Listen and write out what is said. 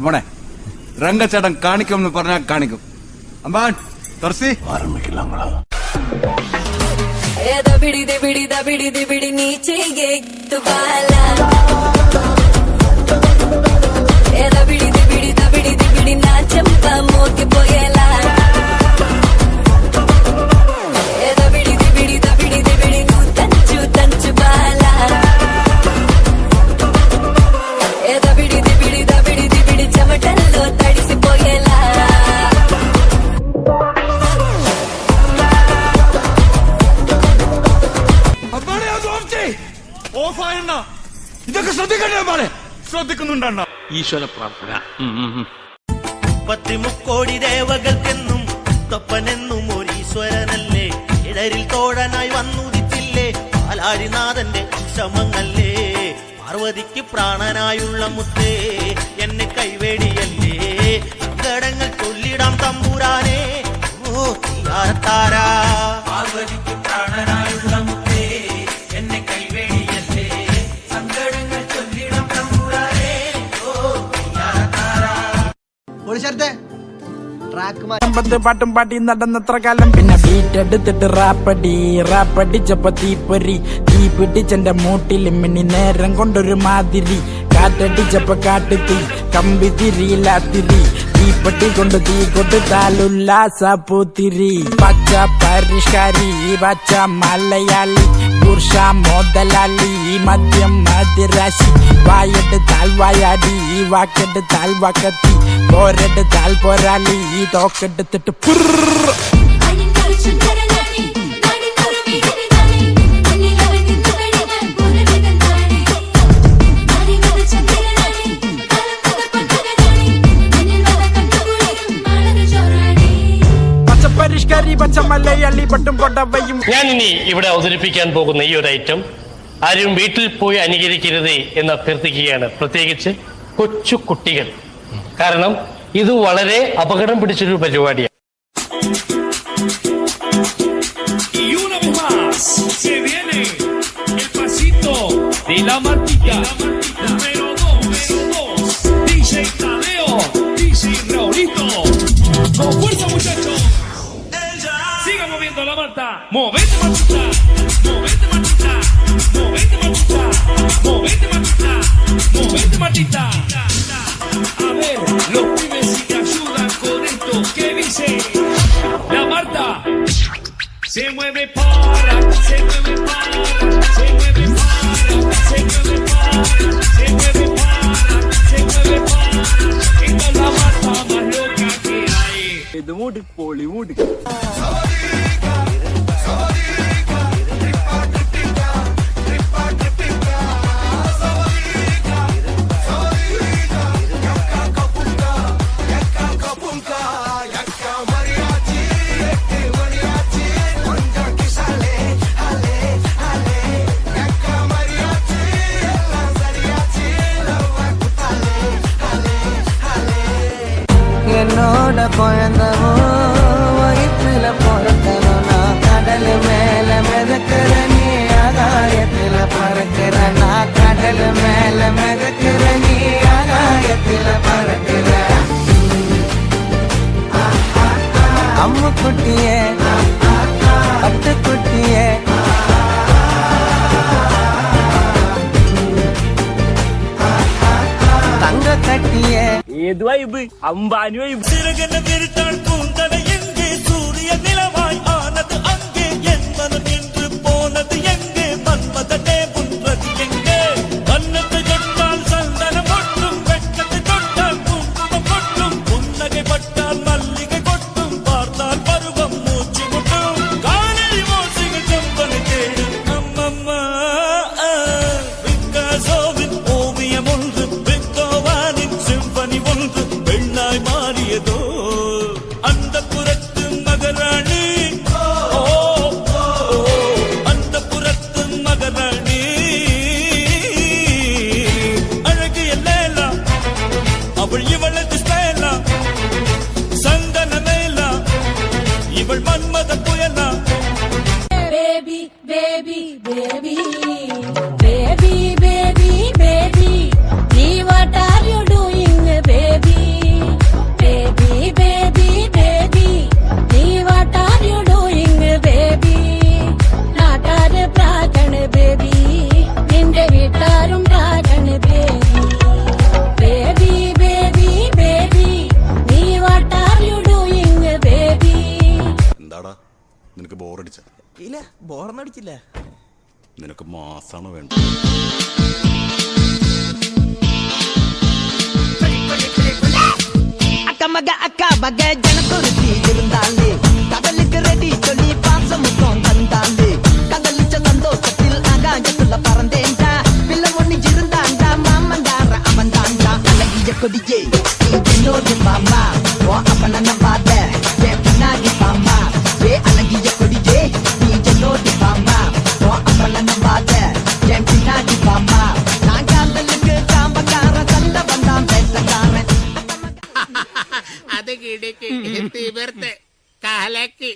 മോനെ രംഗച്ചേട്ടൻ കാണിക്കുമെന്ന് പറഞ്ഞാൽ കാണിക്കും. അമ്പാൻ തുറസി ആരംഭിക്കില്ല. ഇതൊക്കെ ശ്രദ്ധിക്കണ്ടേ? ശ്രദ്ധിക്കുന്നുണ്ടോ? ഈശ്വര പ്രാർത്ഥന. 30 ദേവകൾക്കെന്നും തൊപ്പനെന്നും ഒരു ഈശ്വരനല്ലേ. ഇടരിൽ തോഴനായി വന്നുദിച്ചില്ലേ പാലാരിനാഥന്റെ ശ്രമങ്ങളേ. പാർവതിക്ക് പ്രാണനായുള്ള മുത്തേ എന്നെ കൈവേടിയല്ലേ. സങ്കടങ്ങൾ ചൊല്ലിടാം തമ്പുരാനെ ഓ താരാ. പാർവതിക്ക് പ്രാണനായുള്ള മുത്തേ എന്നെ കൈവേടിയല്ലേ. സങ്കടങ്ങൾ ചൊല്ലിടാം തമ്പുരാനെ ഓ താരാ. പാട്ടും പാട്ടി നടന്നത്ര കാലം പിന്നെ ബീറ്റ് എടുത്തിട്ട് റാപ്പടിച്ചപ്പോ തീപ്പൊരി തീ പിടിച്ചെന്റെ മൂട്ടിൽ മിന്നി നേരം കൊണ്ടൊരു മാതിരി കാറ്റടിച്ചപ്പോ കാട്ടുതീ കമ്പി തിരിയില്ലാത്തിരി തീപ്പെട്ടി കൊണ്ട് തീ കൊടുത്താലുല്ലാസ പൂത്തിരി. പച്ച പരിഷ്കാരി പച്ച മലയാളി പുരുഷ മുതലാളി മദ്യം മതിരാശി വായെടുത്താൽ വായാടി വാക്കെടുത്താൽ വാക്കത്തി പോരെടുത്താൽ പോരാളി തോക്കെടുത്തിട്ട് പരിഷ്കാരി പച്ച മലയാളി പട്ടും കൊണ്ടവയും. ഞാൻ ഇനി ഇവിടെ അവതരിപ്പിക്കാൻ പോകുന്ന ഈ ഒരു ഐറ്റം ആരും വീട്ടിൽ പോയി അനുകരിക്കരുത് എന്ന് അഭ്യർത്ഥിക്കുകയാണ്, പ്രത്യേകിച്ച് കൊച്ചു കുട്ടികൾ. കാരണം ഇത് വളരെ അപകടം പിടിച്ചൊരു പരിപാടിയാണ്. Siga moviendo la Marta, movete Martita, movete Martita, movete Martita, movete Martita, movete Martita. A ver, los pibes si te ayudan con esto, ¿qué dice? La Marta se mueve para, se mueve para, se mueve para, se mueve para, se mueve para, se mueve para. Esta es la Marta más loca que hay. ഇത് മൂടി പൊളി മൂടി. என்னோட குழந்தவோ வயிற்றுல பொறுத்தவோ நான் கடல் மேல மிதக்கிற நீ ஆகாயத்துல பறக்கிற. நான் கடல் மேல மிதக்கிற நீ ஆகாயத்துல பறக்கிற. அம்மு குட்டியே பட்டு குட்டியே தங்க கட்டியே. ഏത് വൈബ്? അമ്പാനി വൈബ്. சிறகென விரித்தாள் கூந்தலை எங்கே சூரிய நிலவாய் ஆனது அங்கே என் மனம் நின்று போனது எங்கே மன்மதனே உன்றது எங்கே. கண்ணத்தை தொட்டால் சந்தனம் ஒட்டும் வெட்கத்தை தொட்டால் குங்குமம் கொட்டும் புன்னகை பட்டால் மல்லிகை கொட்டும் பார்த்தால் பருவம் மூச்சு முட்டும் காலில் மோசிகள் செம்பனை தேடும். அம்மம்மா பிக்காசோவின் ஓவியம் ஒன்று பெத்தோவானின் சிம்பனி ஒன்று பெண்ணாய் மாறியதோ அந்த புறத்து மகராணி. அந்த புறத்து மகராணி அழகிய லேலா அவள் இவளது ஸ்டைலா சந்தன மேலா இவள் மன்மத புயலா. Baby, baby, baby, baby, baby, baby, what are you doing, baby? ബോറന്നടിച്ചില്ല. നിനക്ക് മാസാണ് വേണ്ട. அக்கமக அக்காவக ஜனக்குருத்தி இருந்தாலே கடலுக்கு ரெடி சொல்லி பாசம் முத்தம் தந்தாலே கதலிச்ச சந்தோஷத்தில் ஆகாயத்துல பறந்தேன்டா பிள்ளை ஒண்ணு இருந்தாண்டா மாமன்டார அவன் தாண்டா அழகிய கொடியே என்னோடு மாமா ஓ அப்பன நம்பாத என் பின்னாடி பாமா ஏ அழகிய கொடியே நீ என்னோடு பாமா ஓ அப்பன நம்பாத என் பின்னாடி பாமா நான் காதலுக்கு காம்பக்கார சண்டை வந்தான் பேசக்காரன் അത് കിടക്ക് തീവർത്ത് കാലക്ക്